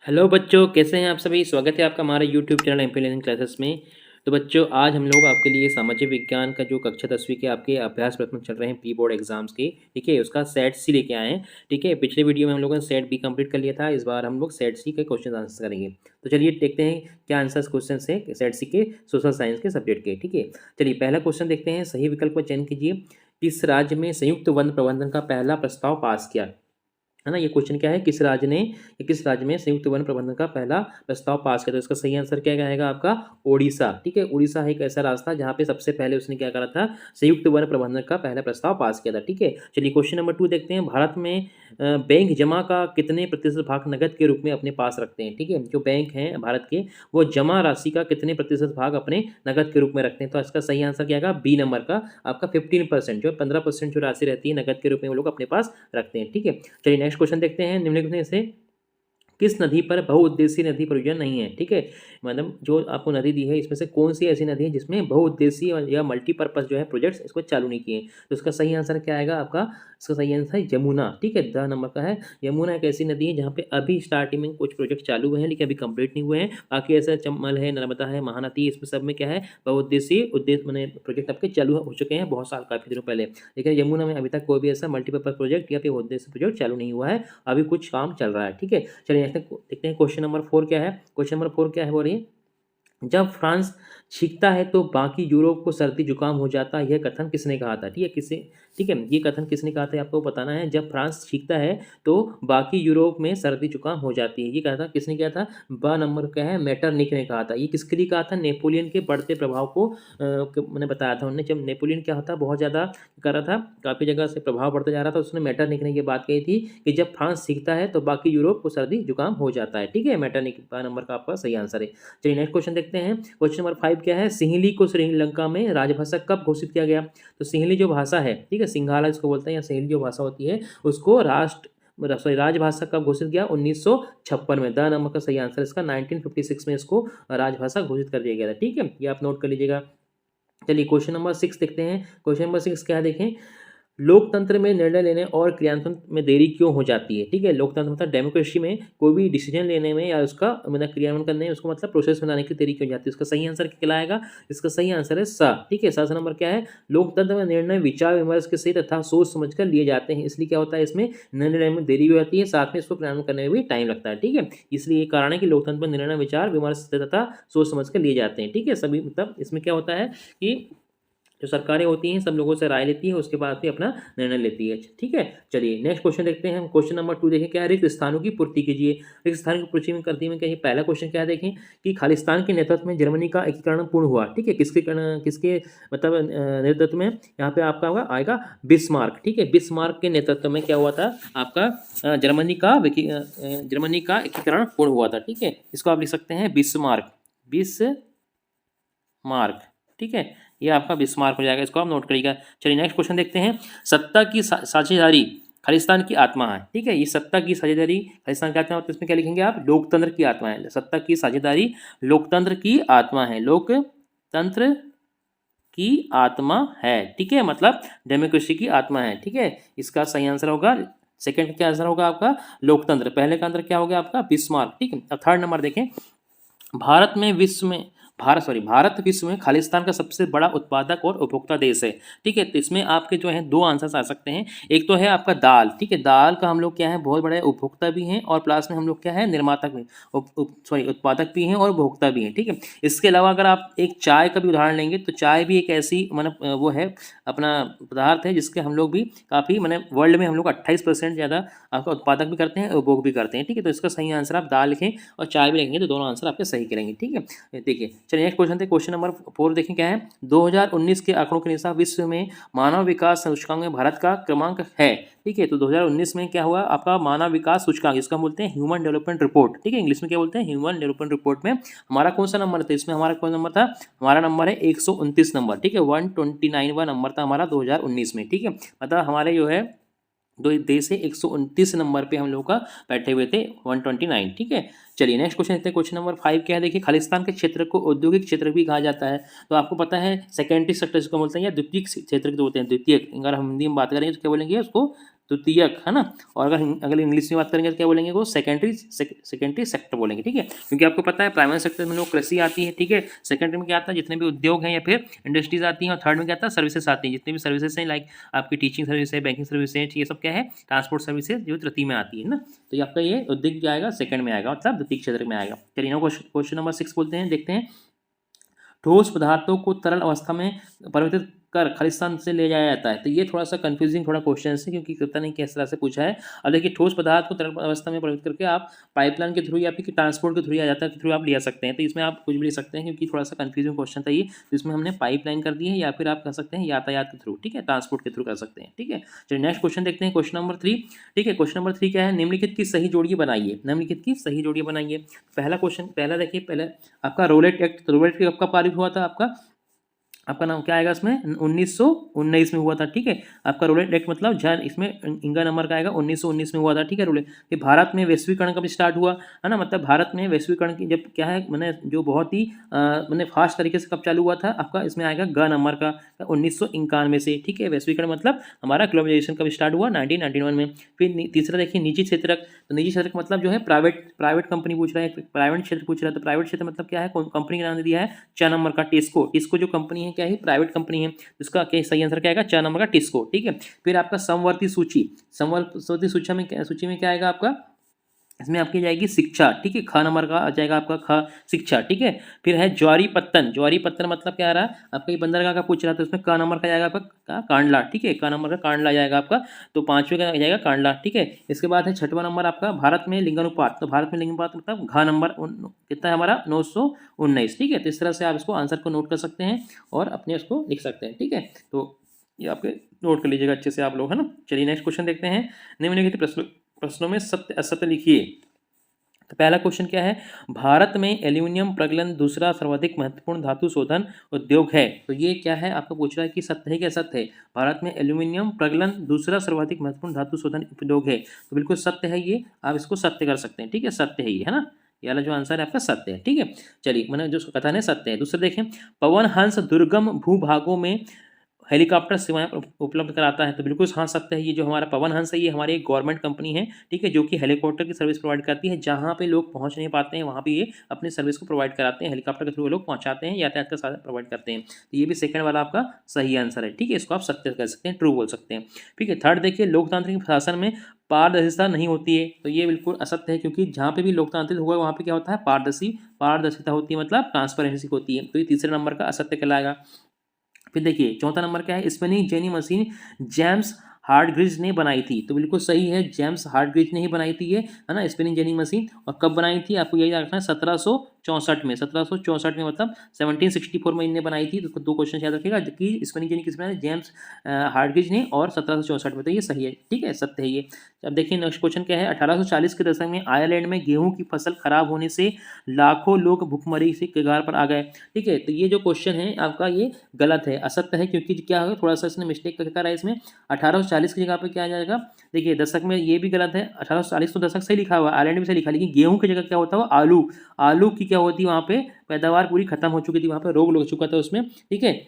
Hello बच्चों, कैसे हैं आप सभी। स्वागत है आपका हमारे YouTube channel MP learning classes में। तो बच्चों, आज हम लोग आपके लिए सामाजिक विज्ञान का जो कक्षा 10वीं के आपके अभ्यास प्रश्न चल रहे हैं प्री बोर्ड एग्जाम्स के, ठीक है, उसका सेट सी लेके आए हैं। ठीक है, पिछले वीडियो में हम लोगों ने सेट बी कंप्लीट कर लिया था। इस बार हम लोग सेट सी के क्वेश्चन आंसर करेंगे। तो चलिए देखते हैं क्या आंसर क्वेश्चन है सेट सी के सोशल साइंस के सब्जेक्ट के। ठीक है, चलिए पहला क्वेश्चन देखते हैं। सही विकल्प का चयन कीजिए। किस राज्य में संयुक्त वन प्रबंधन का पहला प्रस्ताव पास किया, है ना। ये क्वेश्चन क्या है, किस राज्य में संयुक्त वन प्रबंधन का पहला प्रस्ताव पास किया। तो इसका सही आंसर क्या रहेगा आपका, ओडिशा। ठीक है, उड़ीसा है एक ऐसा रास्ता जहाँ पे सबसे पहले उसने क्या करा था, संयुक्त वन प्रबंधन का पहला प्रस्ताव पास किया था। ठीक है, चलिए क्वेश्चन नंबर 2 देखते हैं। भारत में बैंक जमा का कितने प्रतिशत भाग नकद के रूप में अपने पास रखते हैं। ठीक है, जो बैंक हैं भारत के, वो जमा राशि का कितने प्रतिशत भाग अपने नकद के रूप में रखते हैं। तो इसका सही आंसर क्या आएगा, बी नंबर का आपका 15%, जो 15% जो राशि रहती है नकद के रूप में वो लोग अपने पास रखते हैं। ठीक है, चलिए नेक्स्ट क्वेश्चन देखते हैं। निम्नलिखित में से किस नदी पर बहुउद्देशीय नदी परियोजना नहीं है। ठीक है, मतलब जो आपको नदी दी है इसमें से कौन सी ऐसी नदी है जिसमें बहुउद्देशीय या मल्टीपर्पज जो है प्रोजेक्ट्स इसको चालू नहीं किए। तो इसका सही आंसर क्या आएगा आपका, इसका सही आंसर है यमुना। ठीक है, द नंबर का है। यमुना एक ऐसी नदी है जहाँ पे अभी स्टार्टिंग में कुछ प्रोजेक्ट चालू हुए हैं लेकिन अभी कंप्लीट नहीं हुए हैं। बाकी ऐसे चंबल है, नर्मदा है, महानदी, इसमें सब में क्या है, बहुउद्देशीय उद्देश्य मैंने प्रोजेक्ट आपके चालू हो चुके हैं बहुत साल काफी दिनों पहले। लेकिन यमुना में अभी तक कोई भी ऐसा मल्टीपर्पज प्रोजेक्ट या फिर उद्देश्य प्रोजेक्ट चालू नहीं हुआ है, अभी कुछ काम चल रहा है। ठीक है, चलिए देखते हैं क्वेश्चन नंबर 4 क्या है। क्वेश्चन नंबर 4 क्या है, बोलिए। जब फ्रांस छींकता है तो बाकी यूरोप को सर्दी जुकाम हो जाता है, यह कथन किसने कहा था। ठीक है, ठीक है, ये कथन किसने कहा था आपको बताना है। जब फ्रांस छींकता है तो बाकी यूरोप में सर्दी जुकाम हो जाती है, ये कहा था किसने किया था, ब नंबर क्या है, मेटरनिक ने कहा था। ये किसके लिए कहा था, नेपोलियन के बढ़ते प्रभाव को मैंने बताया था उन्होंने। जब नेपोलियन क्या होता बहुत ज़्यादा कर रहा था, काफ़ी जगह से प्रभाव बढ़ता जा रहा था, उसने मेटरनिक ने ये बात कही थी कि जब फ्रांस सीखता है तो बाकी यूरोप को सर्दी जुकाम हो जाता है। ठीक है, मेटरनिक नंबर का आपका सही आंसर है। चलिए नेक्स्ट क्वेश्चन देखते हैं। क्वेश्चन नंबर 5 क्या है, सिंहली को श्रीलंका में राजभाषा कब घोषित किया गया। तो सिंहली जो भाषा है, ठीक है, सिंघाला इसको बोलते हैं, या सिंहली जो भाषा होती है उसको राजभाषा कब घोषित किया, 1956 में। द नंबर का सही आंसर इसका 1956 में इसको राजभाषा घोषित कर दिया गया था। ठीक है, ये आप नोट कर लीजिएगा। चलिए क्वेश्चन नंबर 6 देखते हैं। क्वेश्चन नंबर 6 क्या है देखें, लोकतंत्र में निर्णय लेने और क्रियान्वयन में देरी क्यों हो जाती है। ठीक है, लोकतंत्र मतलब डेमोक्रेसी में कोई भी डिसीजन लेने में या उसका मतलब क्रियान्वयन करने में उसको मतलब प्रोसेस बनाने की देरी क्यों हो जाती है। इसका सही आंसर क्या कहलाएगा, इसका सही आंसर है सा। ठीक है, 7 नंबर क्या है, लोकतंत्र में निर्णय विचार विमर्श के सही तथा सोच समझ कर लिए जाते हैं, इसलिए क्या होता है इसमें निर्णय लेने में देरी हो जाती है, साथ में इसको क्रियान्वयन करने में भी टाइम लगता है। ठीक है, इसलिए ये कारण है कि लोकतंत्र में निर्णय विचार विमर्श तथा सोच समझ कर लिए जाते हैं। ठीक है, सभी मतलब इसमें क्या होता है कि जो सरकारें होती हैं सब लोगों से राय लेती हैं, उसके बाद फिर अपना निर्णय लेती है। ठीक है, चलिए नेक्स्ट क्वेश्चन देखते हैं हम। क्वेश्चन नंबर 2 देखें, क्या है, रिक्त स्थानों की पूर्ति कीजिए। रिक्त स्थान की पूर्ति में करती में क्या है, पहला क्वेश्चन क्या है देखें कि खालिस्तान के नेतृत्व में जर्मनी का एकीकरण पूर्ण हुआ। ठीक है, किसके मतलब नेतृत्व में, यहाँ पे आपका आएगा बिस्मार्क। ठीक है, बिस्मार्क के नेतृत्व में क्या हुआ था आपका, जर्मनी का एकीकरण पूर्ण हुआ था। ठीक है, इसको आप लिख सकते हैं बिस्मार्क, बिस्मार्क। ठीक है, ये आपका बिस्मार्क हो जाएगा, इसको आप नोट करिएगा। चलिए नेक्स्ट क्वेश्चन देखते हैं। सत्ता की साझेदारी खालिस्तान की आत्मा है। ठीक है, ये सत्ता की साझेदारी खालिस्तान की आत्मा, तो इसमें क्या लिखेंगे आप, लोकतंत्र की आत्मा है। सत्ता की साझेदारी लोकतंत्र की आत्मा है, लोकतंत्र की आत्मा है। ठीक है, मतलब डेमोक्रेसी की आत्मा है। ठीक है, इसका सही आंसर होगा सेकंड, क्या आंसर होगा आपका, लोकतंत्र। पहले का आंसर क्या हो गया आपका, बिस्मार्क। ठीक है, अब थर्ड नंबर देखें। भारत विश्व में खालिस्तान का सबसे बड़ा उत्पादक और उपभोक्ता देश है। ठीक है, तो इसमें आपके जो है दो आंसर्स आ सकते हैं। एक तो है आपका दाल। ठीक है, दाल का हम लोग क्या है, बहुत बड़े उपभोक्ता भी हैं और प्लस में हम लोग क्या है, निर्माता भी, उत्पादक भी हैं और उपभोक्ता भी हैं। ठीक है, इसके अलावा अगर आप एक चाय का भी उदाहरण लेंगे तो चाय भी एक ऐसी मतलब वो है अपना पदार्थ है जिसके हम लोग भी काफ़ी मैंने वर्ल्ड में हम लोग 28% ज़्यादा आपका उत्पादक भी करते हैं, उपभोग भी करते हैं। ठीक है, तो इसका सही आंसर आप दाल लिखें और चाय भी लिखेंगे तो दोनों आंसर आपके सही करेंगे। ठीक है, देखिए चलिए नेक्स्ट क्वेश्चन थे। क्वेश्चन नंबर 4 देखें क्या है, 2019 के आंकड़ों के अनुसार विश्व में मानव विकास सूचकांक में भारत का क्रमांक है। ठीक है, तो 2019 में क्या हुआ आपका मानव विकास सूचकांक, इसका हम बोलते हैं ह्यूमन डेवलपमेंट रिपोर्ट। ठीक है, इंग्लिश में क्या बोलते हैं, ह्यूमन डेवलपमेंट रिपोर्ट में हमारा कौन सा नंबर था, इसमें हमारा कौन नंबर था, हमारा नंबर है 129 नंबर। ठीक है, 129वां नंबर था हमारा 2019 में। ठीक है, मतलब हमारे जो है दो देश से 129 नंबर पे हम लोग का बैठे हुए थे 129। ठीक है, चलिए नेक्स्ट क्वेश्चन देखते हैं। क्वेश्चन नंबर 5 क्या है देखिए, खालिस्तान के क्षेत्र को औद्योगिक क्षेत्र भी कहा जाता है। तो आपको पता है सेकेंडरी सेक्टर जिसको बोलते हैं या द्वितीयक क्षेत्र जो होते हैं, द्वितीयक, अगर हम हिंदी में बात करेंगे तो क्या बोलेंगे उसको, द्वितीयक, है ना। और अगर इंग्लिश में बात करेंगे तो क्या बोलेंगे, वो सेकेंडरी सेक्टर बोलेंगे, ठीक है। क्योंकि आपको पता है प्राइमरी सेक्टर में लोग कृषि आती है, ठीक है। सेकेंडरी में क्या आता है, जितने भी उद्योग हैं या फिर इंडस्ट्रीज आती हैं, और थर्ड में क्या आता है, सर्विसेज आती हैं, जितने भी सर्विसेज हैं, लाइक आपकी टीचिंग सर्विस है, बैंकिंग सर्विस है, ये सब क्या है, ट्रांसपोर्ट सर्विसेज, जो तृतीय में आती है ना। तो ये आपका ये उद्योग क्या आएगा, सेकंड में आएगा, मतलब द्वितीय क्षेत्र में आएगा। चलिए क्वेश्चन नंबर 6 बोलते हैं, देखते हैं। ठोस पदार्थों को तरल अवस्था में परिवर्तित कर खालिस्तान से ले जाया जाता है। तो ये थोड़ा सा कंफ्यूजिंग थोड़ा क्वेश्चन है, क्योंकि पता नहीं किस तरह से पूछा है। अब देखिए, ठोस पदार्थ को तरल अवस्था में परिवर्तित करके आप पाइपलाइन के थ्रू या फिर ट्रांसपोर्ट के थ्रू या यातायात के थ्रू आप ले सकते हैं। तो इसमें आप कुछ भी ले सकते हैं, क्योंकि थोड़ा सा कंफ्यूजिंग क्वेश्चन था ये। तो इसमें हमने पाइपलाइन कर दी है, या फिर आप कह सकते हैं यातायात के थ्रू, ठीक है, ट्रांसपोर्ट के थ्रू कर सकते हैं, ठीक है। चलिए नेक्स्ट क्वेश्चन देखते हैं, क्वेश्चन नंबर 3, ठीक है। क्वेश्चन नंबर 3 क्या है, निम्नलिखित की सही जोड़ियां बनाइए। निम्नलिखित की सही जोड़ियां बनाइए। पहला क्वेश्चन, पहला देखिए, पहले आपका रोलेट एक्ट, रोलेट एक्ट कब पारित हुआ था, आपका नाम क्या आएगा इसमें, 1919 में हुआ था, ठीक है। आपका रोलेट एक्ट मतलब जन, इसमें इंगा नंबर का आएगा, 1919 में हुआ था, ठीक है। रोलेट, फिर भारत में वैश्वीकरण कब स्टार्ट हुआ, है ना, मतलब भारत में वैश्वीकरण की जब क्या है, मैंने जो बहुत ही मैंने फास्ट तरीके से कब चालू हुआ था, आपका इसमें आएगा ग नंबर का 1991 से, ठीक है। वैश्वीकरण मतलब हमारा ग्लोबलाइजेशन कब स्टार्ट हुआ, 1991 में। फिर तीसरा देखिए, निजी क्षेत्रक। तो निजी क्षेत्रक मतलब जो है प्राइवेट कंपनी पूछ रहा है, प्राइवेट क्षेत्र पूछ रहा है। तो प्राइवेट क्षेत्र मतलब क्या है, कंपनी का नाम दिया है 4 नंबर का टिस्को। टिस्को जो कंपनी है क्या है, प्राइवेट कंपनी है। इसका क्या सही आंसर क्या आएगा, 4 नंबर का टिस्को, ठीक है। फिर आपका समवर्ती सूची, समवर्ती सूची में क्या आएगा आपका, इसमें आपकी जाएगी शिक्षा, ठीक है। ख नंबर का आ जाएगा आपका ख, शिक्षा, ठीक है। फिर है ज्वारी पत्तन। ज्वारी पत्तन मतलब क्या आ रहा है आपका, ये बंदरगाह का पूछ रहा था, तो उसमें क नंबर का जाएगा आपका कांडला, ठीक है। क नंबर का कांडला जाएगा आपका, तो 5वें का जाएगा कांडला, ठीक है। इसके बाद है 6वां नंबर आपका भारत में लिंगानुपात। तो भारत में लिंगानुपात मतलब घ नंबर कितना है हमारा, 919, ठीक है। तो इस तरह से आप इसको आंसर को नोट कर सकते हैं और अपने उसको लिख सकते हैं, ठीक है। तो ये आपके नोट कर लीजिएगा अच्छे से आप लोग, है ना। चलिए नेक्स्ट क्वेश्चन देखते हैं। निम्नलिखित प्रश्नों में सत्य असत्य लिखिए। तो पहला क्वेश्चन क्या है, भारत में एल्यूमिनियम प्रगलन दूसरा सर्वाधिक महत्वपूर्ण धातु शोधन उद्योग है। तो ये क्या है, आपको पूछ रहा है कि सत्य है कि असत्य है। भारत में एल्यूमिनियम प्रगलन दूसरा सर्वाधिक महत्वपूर्ण धातु शोधन उद्योग है, तो बिल्कुल सत्य है ये, आप इसको सत्य कर सकते हैं, ठीक है। सत्य है ये, है ना, ये वाला जो आंसर है आपका सत्य है, ठीक है। चलिए, मैंने जो कथन है सत्य है। दूसरा देखें, पवन हंस दुर्गम भूभागों में हेलीकॉप्टर सेवाएं उपलब्ध कराता है। तो बिल्कुल हाँ सत्य है, ये जो हमारा पवन हंस है ये हमारी एक गवर्नमेंट कंपनी है, ठीक है, जो कि हेलीकॉप्टर की सर्विस प्रोवाइड करती है। जहाँ पे लोग पहुँच नहीं पाते हैं वहाँ पे ये अपनी सर्विस को प्रोवाइड कराते हैं, हेलीकॉप्टर के थ्रू लोग पहुँचाते हैं, यातायात का साधन प्रोवाइड करते हैं। तो ये भी सेकंड वाला आपका सही आंसर है, ठीक है। इसको आप सत्य कर सकते हैं, ट्रू बोल सकते हैं, ठीक है। थर्ड देखिए, लोकतांत्रिक शासन में पारदर्शिता नहीं होती है। तो ये बिल्कुल असत्य है, क्योंकि जहाँ पे भी लोकतांत्रिक होगा वहाँ पे क्या होता है, पारदर्शिता होती है, मतलब ट्रांसपेरेंसी होती है। तो ये तीसरे नंबर का असत्य कहलाएगा। फिर देखिए चौथा नंबर क्या है, स्पिनिंग जेनी मशीन जेम्स हार्डग्रीज ने बनाई थी। तो बिल्कुल सही है, जेम्स हार्डग्रीज ने ही बनाई थी ये, है ना, स्पिनिंग जेनी मशीन। और कब बनाई थी आपको यही रखना है, 1764 में, 1764 में मतलब 1764 में इनने बनाई थी। तो 2 क्वेश्चन याद रखिएगा कि स्पिनिंग जेनी किस बनाई, जेम्स हार्डग्रीज ने, और 1764 में। तो ये सही है, ठीक है, सत्य है ये। अब देखिए नेक्स्ट क्वेश्चन क्या है, 1840 के दशक में आयरलैंड में गेहूं की फसल खराब होने से लाखों लोग भुखमरी से कगार पर आ गए, ठीक है। तो ये जो क्वेश्चन है आपका ये गलत है, असत्य है, क्योंकि क्या होगा, थोड़ा सा इसने मिस्टेक करा है इसमें। 1840 की जगह पे क्या आ जाएगा, देखिए दशक में ये भी गलत है, 1840 तो दशक सही लिखा हुआ है, आयरलैंड भी सही लिखा, लेकिन गेहूं की जगह क्या होता है, आलू। आलू की क्या होती है, वहाँ पे पैदावार पूरी खत्म हो चुकी थी, वहाँ पे रोग लग चुका था उसमें, ठीक है।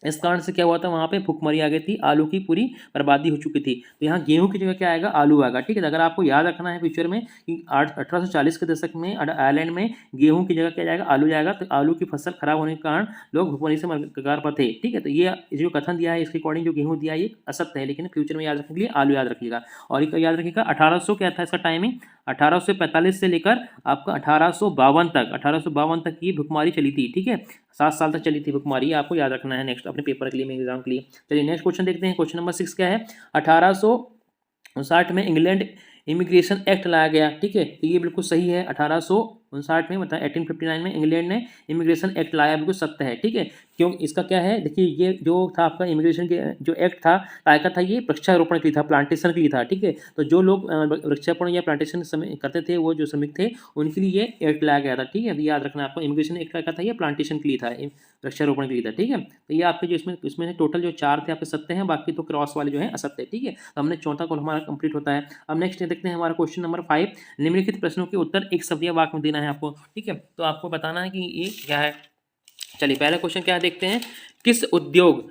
इस कारण से क्या हुआ था, वहाँ पे भुखमरी आ गई थी, आलू की पूरी बर्बादी हो चुकी थी। तो यहाँ गेहूं की जगह क्या आएगा, आलू आएगा, ठीक है। तो अगर आपको याद रखना है फ्यूचर में कि 1840 के दशक में आयरलैंड में गेहूं की जगह क्या जाएगा, आलू जाएगा। तो आलू की फसल खराब होने के कारण लोग भुखमरी से कगार पर थे, ठीक है। तो ये जो कथन दिया है इसके अकॉर्डिंग जो गेहूं दिया है ये असत्य है, लेकिन फ्यूचर में याद रखने के लिए आलू याद रखिएगा। और एक याद रखिएगा 1800 क्या था इसका टाइमिंग, 1845 से लेकर आपका 1852 तक ये भुखमरी चली थी, ठीक है। 7 साल तक चली थी भुखमरी, आपको याद रखना है नेक्स्ट अपने पेपर के लिए, एग्जाम के लिए। चलिए नेक्स्ट क्वेश्चन देखते हैं। क्वेश्चन नंबर 6 क्या है, 1859 में इंग्लैंड इमिग्रेशन एक्ट लाया गया, ठीक है। तो ये बिल्कुल सही है, 1859 में मतलब 1859 में इंग्लैंड ने इमिग्रेशन एक्ट लाया, बिल्कुल सत्य है, ठीक है। क्यों, इसका क्या है, देखिए ये जो था आपका इमिग्रेशन के जो एक्ट था लाया था, ये वृक्षारोपण के लिए था, प्लांटेशन के लिए था, ठीक है। तो जो लोग वृक्षारोपण या प्लांटेशन करते थे, वो जो श्रमिक थे उनके लिए ये एक्ट लाया गया था, ठीक है। तो याद रखना आपको, इमिग्रेशन एक्ट लाया था, ये प्लांटेशन के लिए था, वृक्षारोपण के लिए था, ठीक है। तो ये आपके जो इसमें टोटल जो 4 थे आपके सत्य हैं, बाकी तो क्रॉस वाले जो है असत्य, ठीक है। तो हमने चौथा कॉल हमारा कंप्लीट होता है। अब नेक्स्ट देखते हैं हमारा क्वेश्चन नंबर 5, निम्नलिखित प्रश्नों के उत्तर एक शब्द या वाक्य में देना है आपको, ठीक है। तो आपको बताना है कि ये क्या है। चलिए पहला क्वेश्चन क्या है देखते हैं, किस उद्योग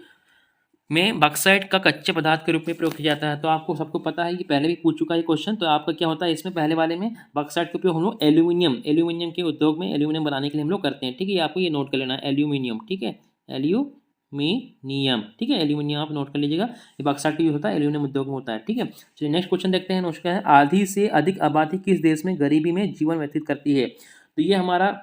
में बॉक्साइट का कच्चे पदार्थ के रूप में प्रयोग किया जाता है। तो आपको सबको पता है कि पहले भी पूछ चुका है क्वेश्चन। तो आपका क्या होता है इसमें, पहले वाले में बॉक्साइट का उपयोग हम लोग एल्यूमिनियम के उद्योग में एल्यूमिनियम बनाने के लिए हम लोग करते हैं। ठीक है, ये आपको ये नोट कर लेना है, एल्यूमिनियम। ठीक है, एल्यूमिनियम। ठीक है, एल्यूमिनियम आप नोट कर लीजिएगा। ये बॉक्साइट का यूज होता है एल्यूमिनियम उद्योग में होता है। ठीक है, चलिए नेक्स्ट क्वेश्चन देखते हैं। नमस्कार है, आधी से अधिक आबादी किस देश में गरीबी में जीवन व्यतीत करती है। तो ये हमारा,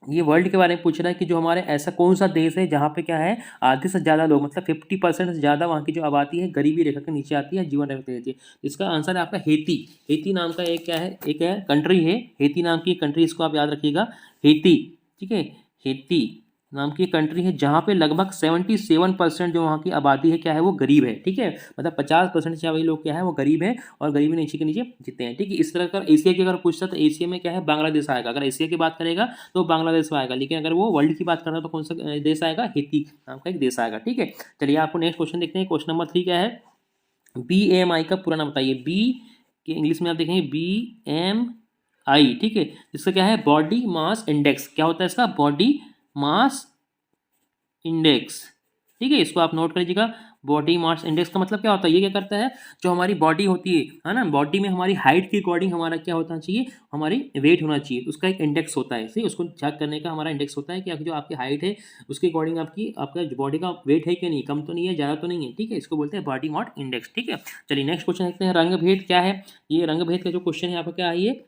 ये वर्ल्ड के बारे में पूछ रहा है कि जो हमारे ऐसा कौन सा देश है जहाँ पे क्या है, आधे से ज़्यादा लोग, मतलब 50% से ज़्यादा वहाँ की जो आबादी है गरीबी रेखा के नीचे आती है, जीवन रेखा रहती है। इसका आंसर है आपका हेती। हेती नाम का एक क्या है, एक है कंट्री है, हेती नाम की कंट्री, इसको आप याद रखिएगा, हेती। ठीक है, हेती नाम की कंट्री है जहाँ पे लगभग 77% जो वहाँ की आबादी है क्या है, वो गरीब है। ठीक है, मतलब 50% से वही लोग क्या है वो गरीब है और गरीबी नीचे के नीचे जीते हैं। ठीक है, इस तरह का एशिया की अगर पूछता तो एशिया में क्या है, बांग्लादेश आएगा। अगर एशिया की बात करेगा तो बांग्लादेश आएगा, लेकिन अगर वो वर्ल्ड की बात करना तो कौन सा देश आएगा, हेती नाम का एक देश आएगा। ठीक है, चलिए आपको नेक्स्ट क्वेश्चन देखते हैं। क्वेश्चन नंबर 3 क्या है, BMI का पूरा नाम बताइए। बी के इंग्लिश में आप देखेंगे BMI। ठीक है, इसका क्या है, बॉडी मास इंडेक्स। क्या होता है इसका, बॉडी मास इंडेक्स। ठीक है, इसको आप नोट कर लीजिएगा। बॉडी मास इंडेक्स का मतलब क्या होता है, ये क्या करता है, जो हमारी बॉडी होती है ना, बॉडी में हमारी हाइट के अकॉर्डिंग हमारा क्या होना चाहिए, हमारी वेट होना चाहिए, उसका एक इंडेक्स होता है। सही, उसको चेक करने का हमारा इंडेक्स होता है कि जो आपकी हाइट है उसके अकॉर्डिंग आपका बॉडी का वेट है कि नहीं, कम तो नहीं है, ज़्यादा तो नहीं है। ठीक है, इसको बोलते हैं बॉडी मास इंडेक्स। ठीक है, चलिए नेक्स्ट क्वेश्चन देखते हैं। रंग भेद क्या है। ये रंग भेद का जो क्वेश्चन है आपका क्या है, ये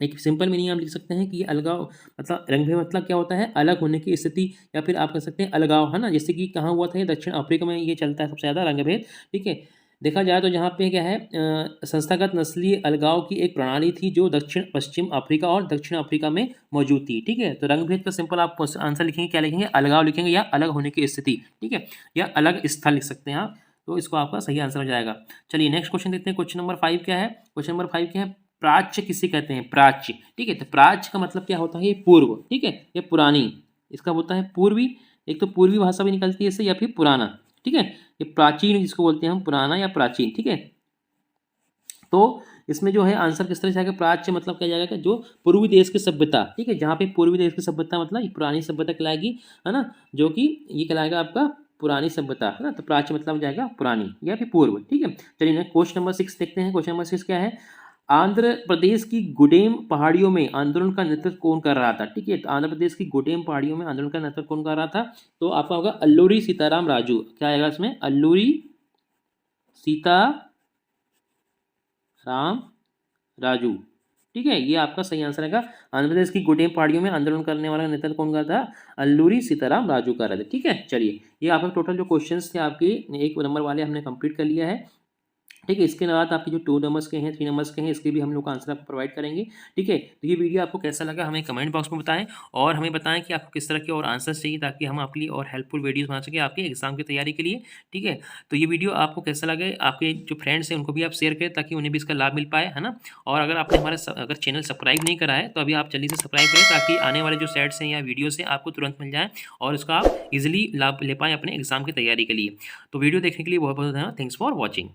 एक सिंपल मीनिंग आप लिख सकते हैं कि ये अलगाव, मतलब रंगभेद मतलब क्या होता है, अलग होने की स्थिति, या फिर आप कह सकते हैं अलगाव, है ना। जैसे कि कहाँ हुआ था, ये दक्षिण अफ्रीका में ये चलता है सबसे ज़्यादा रंगभेद। ठीक है, देखा जाए तो जहाँ पे क्या है, संस्थागत नस्लीय अलगाव की एक प्रणाली थी जो दक्षिण पश्चिम अफ्रीका और दक्षिण अफ्रीका में मौजूद थी। ठीक है, तो रंगभेद का सिंपल आप आंसर लिखेंगे, क्या लिखेंगे, अलगाव लिखेंगे या अलग होने की स्थिति। ठीक है, या अलग स्थल लिख सकते हैं आप, तो इसको आपका सही आंसर हो जाएगा। चलिए नेक्स्ट क्वेश्चन देखते हैं। क्वेश्चन नंबर 5 क्या है, क्वेश्चन नंबर 5 क्या है, प्राच्य किसे कहते हैं, प्राच्य। ठीक है, तो प्राच्य का मतलब क्या होता है, ये पूर्व। ठीक है, ये पुरानी, इसका होता है पूर्वी। एक तो पूर्वी भाषा भी निकलती है इससे, या फिर पुराना। ठीक है, ये प्राचीन जिसको बोलते हैं हम, पुराना या प्राचीन। ठीक है, तो इसमें जो है आंसर किस तरह से आएगा, प्राच्य मतलब क्या जाएगा कि जो पूर्वी देश की सभ्यता। ठीक है, जहाँ पे पूर्वी देश की सभ्यता मतलब ये पुरानी सभ्यता कहलाएगी, है ना, जो कि ये कहलाएगा आपका पुरानी सभ्यता, है ना। तो प्राच्य मतलब जाएगा पुरानी या फिर पूर्व। ठीक है, चलिए क्वेश्चन नंबर 6 देखते हैं। क्वेश्चन नंबर 6 क्या है, आंध्र प्रदेश की गुडेम पहाड़ियों में आंदोलन का नेतृत्व कौन कर रहा था। ठीक है, तो आंध्र प्रदेश की गुडेम पहाड़ियों में आंदोलन का नेतृत्व कौन कर रहा था, तो आपका होगा अल्लूरी सीताराम राजू। क्या आएगा इसमें, अल्लूरी सीताराम राजू। ठीक है, ये आपका सही आंसर है। आंध्र प्रदेश की गुडेम पहाड़ियों में आंदोलन करने वाला नेतृत्व कौन का था, अल्लूरी सीताराम राजू का रहा था। ठीक है, चलिए ये आपका टोटल जो क्वेश्चंस थे आपके 1 नंबर वाले हमने कंप्लीट कर लिया है। ठीक है, इसके बाद आपके जो 2 नंबर्स के हैं, 3 नंबर्स के हैं, इसके भी हम लोग आंसर आपको प्रोवाइड करेंगे। ठीक है, तो ये वीडियो आपको कैसा लगा हमें कमेंट बॉक्स में बताएं, और हमें बताएं कि आपको किस तरह के और आंसर्स चाहिए, ताकि हम आपके लिए और हेल्पफुल वीडियोस बना सकें आपके एग्जाम की तैयारी के लिए। ठीक है, तो ये वीडियो आपको कैसा लगे, आपके जो फ्रेंड्स हैं उनको भी आप शेयर करें, ताकि उन्हें भी इसका लाभ मिल पाए, है ना। और अगर आपने हमारा अगर चैनल सब्सक्राइब नहीं करा है तो अभी आप जल्दी से सब्सक्राइब करें, ताकि आने वाले जो सेट्स हैं या वीडियोस हैं आपको तुरंत मिल जाएँ, और उसका आप ईजिली लाभ ले पाएँ अपने एग्जाम की तैयारी के लिए। तो वीडियो देखने के लिए बहुत बहुत धन्यवाद। Thanks for watching.